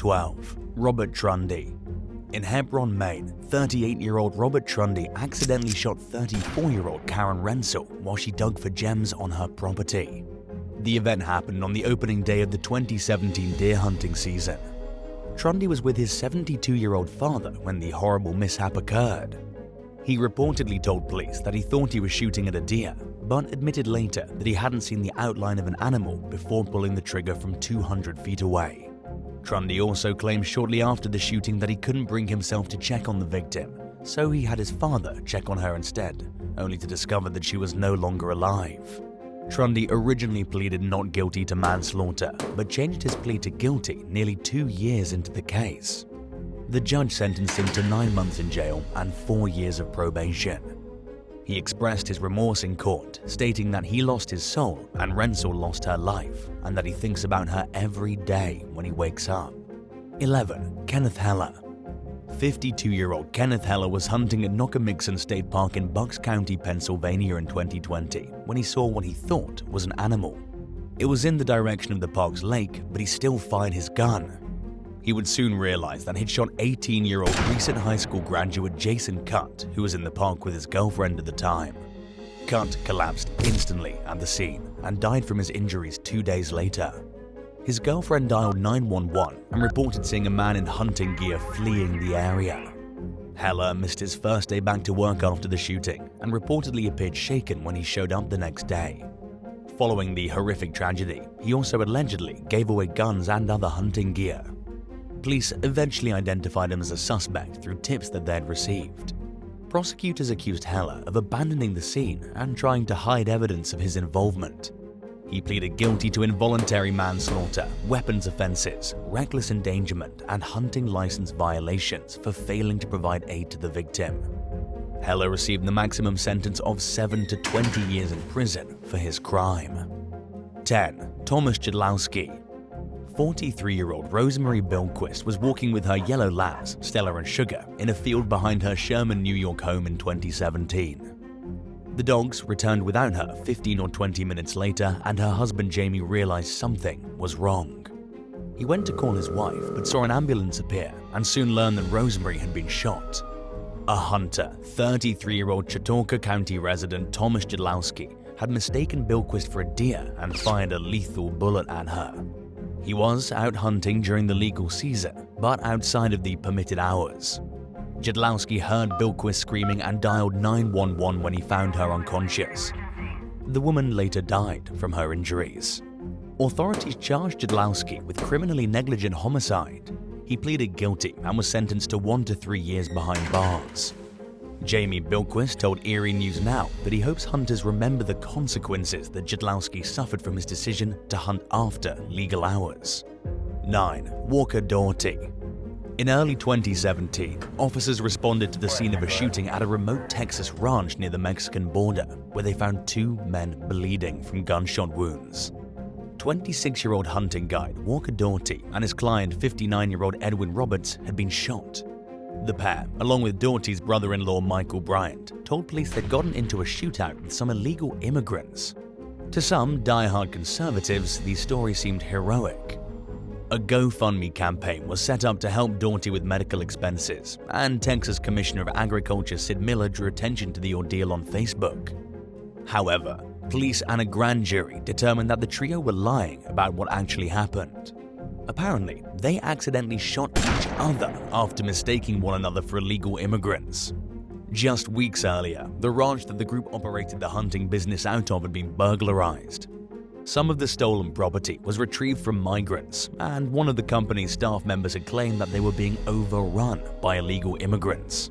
12. Robert Trundy. In Hebron, Maine, 38-year-old Robert Trundy accidentally shot 34-year-old Karen Rensel while she dug for gems on her property. The event happened on the opening day of the 2017 deer hunting season. Trundy was with his 72-year-old father when the horrible mishap occurred. He reportedly told police that he thought he was shooting at a deer, but admitted later that he hadn't seen the outline of an animal before pulling the trigger from 200 feet away. Trundy also claimed shortly after the shooting that he couldn't bring himself to check on the victim, so he had his father check on her instead, only to discover that she was no longer alive. Trundy originally pleaded not guilty to manslaughter, but changed his plea to guilty nearly 2 years into the case. The judge sentenced him to 9 months in jail and 4 years of probation. He expressed his remorse in court, stating that he lost his soul and Rensel lost her life, and that he thinks about her every day when he wakes up. 11. Kenneth Heller. 52-year-old Kenneth Heller was hunting at Nockamixon State Park in Bucks County, Pennsylvania in 2020 when he saw what he thought was an animal. It was in the direction of the park's lake, but he still fired his gun. He would soon realize that he'd shot 18-year-old recent high school graduate Jason Cutt, who was in the park with his girlfriend at the time. Cutt collapsed instantly at the scene and died from his injuries 2 days later. His girlfriend dialed 911 and reported seeing a man in hunting gear fleeing the area. Heller missed his first day back to work after the shooting and reportedly appeared shaken when he showed up the next day. Following the horrific tragedy, he also allegedly gave away guns and other hunting gear. Police eventually identified him as a suspect through tips that they had received. Prosecutors accused Heller of abandoning the scene and trying to hide evidence of his involvement. He pleaded guilty to involuntary manslaughter, weapons offenses, reckless endangerment, and hunting license violations for failing to provide aid to the victim. Heller received the maximum sentence of 7 to 20 years in prison for his crime. 10. Thomas Jedlowski. 43-year-old Rosemary Bilquist was walking with her yellow labs, Stella and Sugar, in a field behind her Sherman, New York home in 2017. The dogs returned without her 15 or 20 minutes later, and her husband Jamie realized something was wrong. He went to call his wife, but saw an ambulance appear and soon learned that Rosemary had been shot. A hunter, 33-year-old Chautauqua County resident Thomas Jedlowski, had mistaken Bilquist for a deer and fired a lethal bullet at her. He was out hunting during the legal season, but outside of the permitted hours. Jedlowski heard Bilquist screaming and dialed 911 when he found her unconscious. The woman later died from her injuries. Authorities charged Jedlowski with criminally negligent homicide. He pleaded guilty and was sentenced to 1 to 3 years behind bars. Jamie Bilquist told Erie News Now that he hopes hunters remember the consequences that Jedlowski suffered from his decision to hunt after legal hours. 9. Walker Daugherty. In early 2017, officers responded to the scene of a shooting at a remote Texas ranch near the Mexican border, where they found 2 men bleeding from gunshot wounds. 26-year-old hunting guide Walker Daugherty and his client 59-year-old Edwin Roberts had been shot. The pair, along with Daugherty's brother-in-law Michael Bryant, told police they'd gotten into a shootout with some illegal immigrants. To some die-hard conservatives, the story seemed heroic. A GoFundMe campaign was set up to help Daugherty with medical expenses, and Texas Commissioner of Agriculture Sid Miller drew attention to the ordeal on Facebook. However, police and a grand jury determined that the trio were lying about what actually happened. Apparently, they accidentally shot each other after mistaking one another for illegal immigrants. Just weeks earlier, the ranch that the group operated the hunting business out of had been burglarized. Some of the stolen property was retrieved from migrants, and one of the company's staff members had claimed that they were being overrun by illegal immigrants.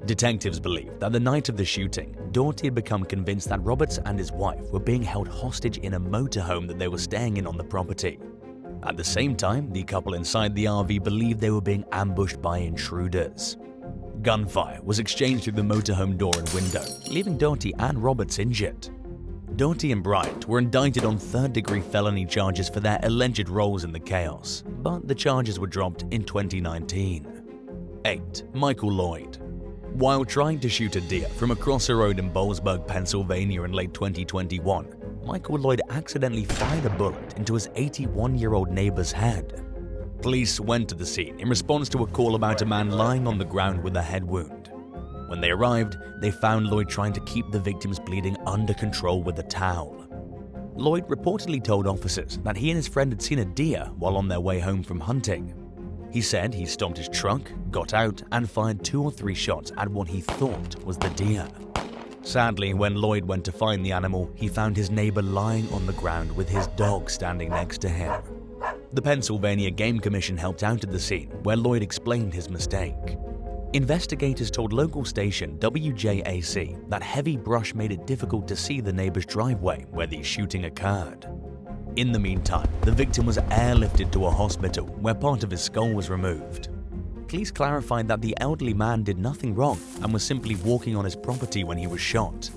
Detectives believe that the night of the shooting, Daugherty had become convinced that Roberts and his wife were being held hostage in a motorhome that they were staying in on the property. At the same time, the couple inside the RV believed they were being ambushed by intruders. Gunfire was exchanged through the motorhome door and window, leaving Daugherty and Roberts injured. Daugherty and Bryant were indicted on third-degree felony charges for their alleged roles in the chaos, but the charges were dropped in 2019. 8. Michael Lloyd. While trying to shoot a deer from across a road in Boalsburg, Pennsylvania in late 2021, Michael Lloyd accidentally fired a bullet into his 81-year-old neighbor's head. Police went to the scene in response to a call about a man lying on the ground with a head wound. When they arrived, they found Lloyd trying to keep the victim's bleeding under control with a towel. Lloyd reportedly told officers that he and his friend had seen a deer while on their way home from hunting. He said he stopped his truck, got out, and fired 2 or 3 shots at what he thought was the deer. Sadly, when Lloyd went to find the animal, he found his neighbor lying on the ground with his dog standing next to him. The Pennsylvania Game Commission helped out at the scene, where Lloyd explained his mistake. Investigators told local station WJAC that heavy brush made it difficult to see the neighbor's driveway where the shooting occurred. In the meantime, the victim was airlifted to a hospital where part of his skull was removed. Police clarified that the elderly man did nothing wrong and was simply walking on his property when he was shot.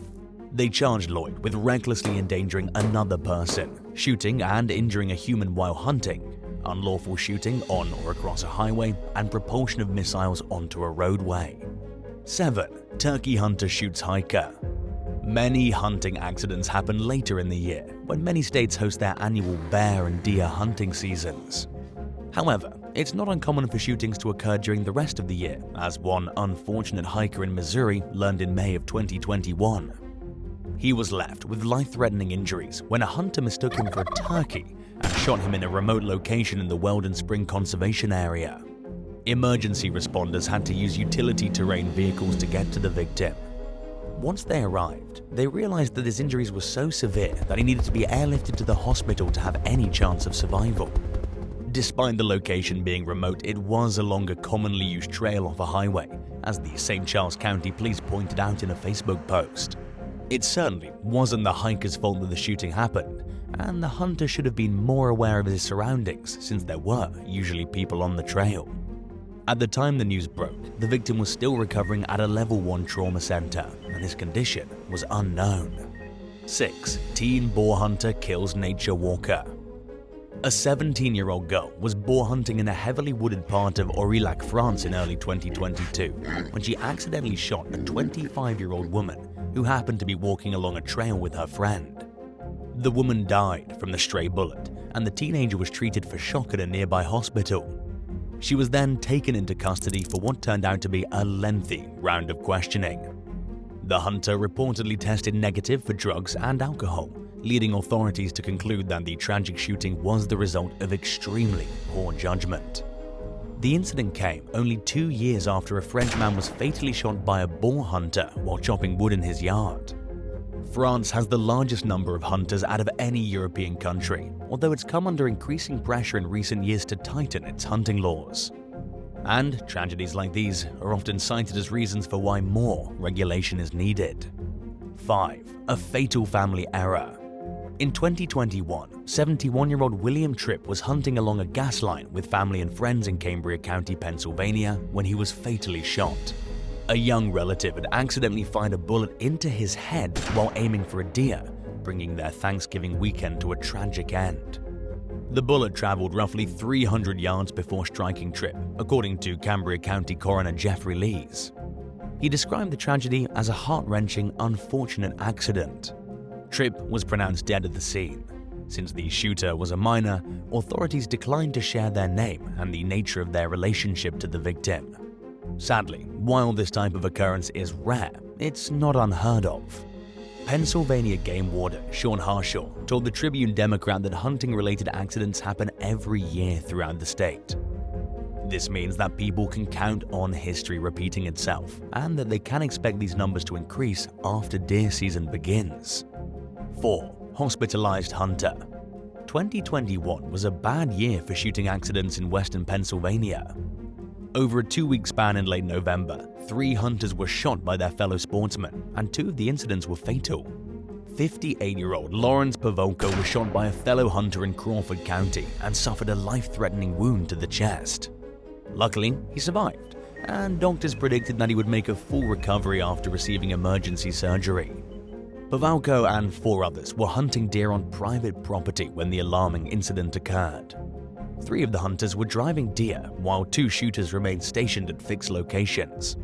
They charged Lloyd with recklessly endangering another person, shooting and injuring a human while hunting, unlawful shooting on or across a highway, and propulsion of missiles onto a roadway. 7. Turkey hunter shoots hiker. Many hunting accidents happen later in the year, when many states host their annual bear and deer hunting seasons. However, it's not uncommon for shootings to occur during the rest of the year, as one unfortunate hiker in Missouri learned in May of 2021. He was left with life-threatening injuries when a hunter mistook him for a turkey and shot him in a remote location in the Weldon Spring Conservation Area. Emergency responders had to use utility terrain vehicles to get to the victim. Once they arrived, they realized that his injuries were so severe that he needed to be airlifted to the hospital to have any chance of survival. Despite the location being remote, it was along a commonly used trail off a highway, as the St. Charles County Police pointed out in a Facebook post. It certainly wasn't the hiker's fault that the shooting happened, and the hunter should have been more aware of his surroundings since there were usually people on the trail. At the time the news broke, the victim was still recovering at a level 1 trauma center, and his condition was unknown. 6. Teen boar hunter kills nature walker. A 17-year-old girl was boar hunting in a heavily wooded part of Aurillac, France in early 2022 when she accidentally shot a 25-year-old woman who happened to be walking along a trail with her friend. The woman died from the stray bullet, and the teenager was treated for shock at a nearby hospital. She was then taken into custody for what turned out to be a lengthy round of questioning. The hunter reportedly tested negative for drugs and alcohol, leading authorities to conclude that the tragic shooting was the result of extremely poor judgment. The incident came only 2 years after a French man was fatally shot by a boar hunter while chopping wood in his yard. France has the largest number of hunters out of any European country, although it's come under increasing pressure in recent years to tighten its hunting laws. And tragedies like these are often cited as reasons for why more regulation is needed. 5. A fatal family error. In 2021, 71-year-old William Tripp was hunting along a gas line with family and friends in Cambria County, Pennsylvania, when he was fatally shot. A young relative had accidentally fired a bullet into his head while aiming for a deer, bringing their Thanksgiving weekend to a tragic end. The bullet traveled roughly 300 yards before striking Tripp, according to Cambria County Coroner Jeffrey Lees. He described the tragedy as a heart-wrenching, unfortunate accident. Tripp was pronounced dead at the scene. Since the shooter was a minor, authorities declined to share their name and the nature of their relationship to the victim. Sadly, while this type of occurrence is rare, it's not unheard of. Pennsylvania game warden Sean Harshaw told the Tribune-Democrat that hunting-related accidents happen every year throughout the state. This means that people can count on history repeating itself, and that they can expect these numbers to increase after deer season begins. 4. Hospitalized Hunter. 2021 was a bad year for shooting accidents in western Pennsylvania. Over a 2-week span in late November, 3 hunters were shot by their fellow sportsmen, and 2 of the incidents were fatal. 58-year-old Lawrence Pavolko was shot by a fellow hunter in Crawford County and suffered a life-threatening wound to the chest. Luckily, he survived, and doctors predicted that he would make a full recovery after receiving emergency surgery. Pavolko and 4 others were hunting deer on private property when the alarming incident occurred. 3 of the hunters were driving deer, while 2 shooters remained stationed at fixed locations.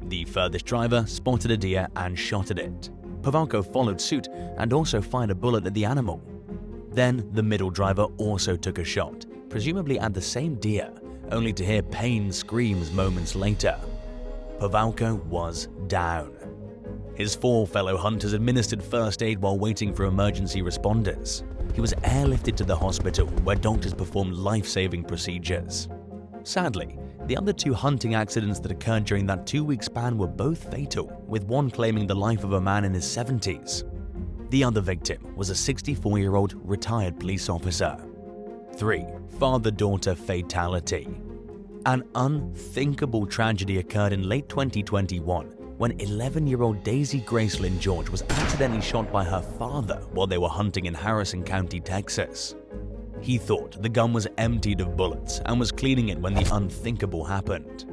The furthest driver spotted a deer and shot at it. Pavolko followed suit and also fired a bullet at the animal. Then the middle driver also took a shot, presumably at the same deer, only to hear pain screams moments later. Pavalko was down. His 4 fellow hunters administered first aid while waiting for emergency responders. He was airlifted to the hospital where doctors performed life-saving procedures. Sadly, the other 2 hunting accidents that occurred during that 2-week span were both fatal, with one claiming the life of a man in his 70s. The other victim was a 64-year-old retired police officer. 3. Father-daughter fatality. An unthinkable tragedy occurred in late 2021 when 11-year-old Daisy Gracelyn George was accidentally shot by her father while they were hunting in Harrison County, Texas. He thought the gun was emptied of bullets and was cleaning it when the unthinkable happened.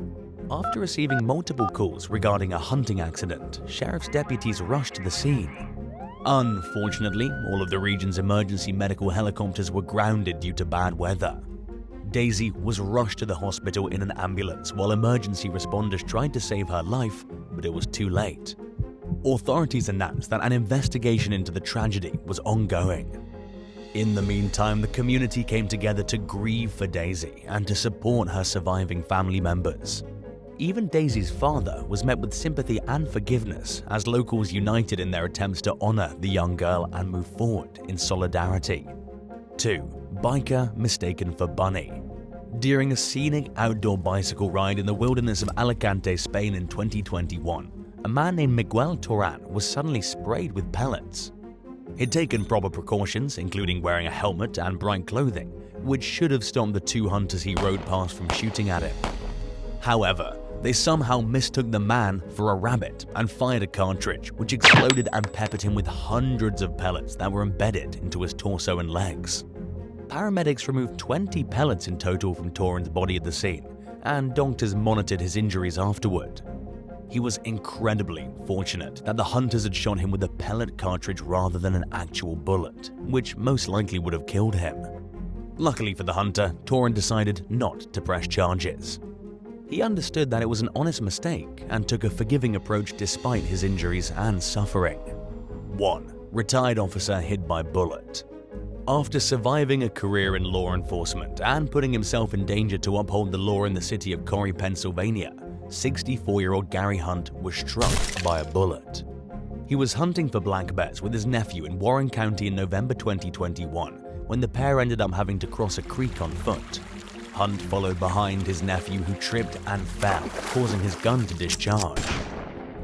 After receiving multiple calls regarding a hunting accident, sheriff's deputies rushed to the scene. Unfortunately, all of the region's emergency medical helicopters were grounded due to bad weather. Daisy was rushed to the hospital in an ambulance while emergency responders tried to save her life, but it was too late. Authorities announced that an investigation into the tragedy was ongoing. In the meantime, the community came together to grieve for Daisy and to support her surviving family members. Even Daisy's father was met with sympathy and forgiveness as locals united in their attempts to honor the young girl and move forward in solidarity. 2. Biker mistaken for bunny. During a scenic outdoor bicycle ride in the wilderness of Alicante, Spain in 2021, a man named Miguel Toran was suddenly sprayed with pellets. He'd taken proper precautions, including wearing a helmet and bright clothing, which should have stopped the 2 hunters he rode past from shooting at him. However, they somehow mistook the man for a rabbit and fired a cartridge, which exploded and peppered him with hundreds of pellets that were embedded into his torso and legs. Paramedics removed 20 pellets in total from Toran's body at the scene, and doctors monitored his injuries afterward. He was incredibly fortunate that the hunters had shot him with a pellet cartridge rather than an actual bullet, which most likely would have killed him. Luckily for the hunter, Toran decided not to press charges. He understood that it was an honest mistake and took a forgiving approach despite his injuries and suffering. 1. Retired officer hit by bullet. After surviving a career in law enforcement and putting himself in danger to uphold the law in the city of Corry, Pennsylvania, 64-year-old Gary Hunt was struck by a bullet. He was hunting for black bears with his nephew in Warren County in November 2021 when the pair ended up having to cross a creek on foot. Hunt followed behind his nephew, who tripped and fell, causing his gun to discharge.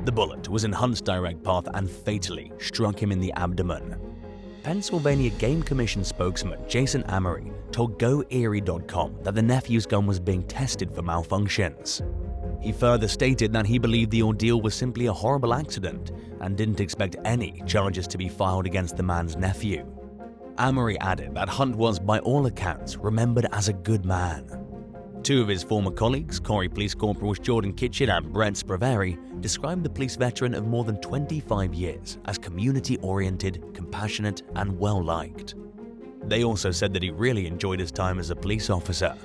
The bullet was in Hunt's direct path and fatally struck him in the abdomen. Pennsylvania Game Commission spokesman Jason Amory told GoErie.com that the nephew's gun was being tested for malfunctions. He further stated that he believed the ordeal was simply a horrible accident and didn't expect any charges to be filed against the man's nephew. Amory added that Hunt was, by all accounts, remembered as a good man. 2 of his former colleagues, Corry Police Corporals Jordan Kitchen and Brett Spraveri, described the police veteran of more than 25 years as community-oriented, compassionate, and well-liked. They also said that he really enjoyed his time as a police officer.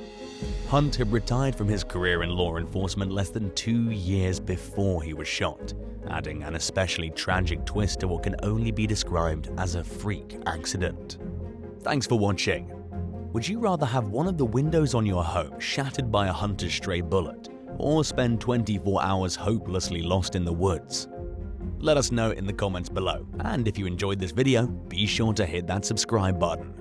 Hunt had retired from his career in law enforcement less than 2 years before he was shot, adding an especially tragic twist to what can only be described as a freak accident. Thanks for watching. Would you rather have one of the windows on your home shattered by a hunter's stray bullet, or spend 24 hours hopelessly lost in the woods? Let us know in the comments below, and if you enjoyed this video, be sure to hit that subscribe button.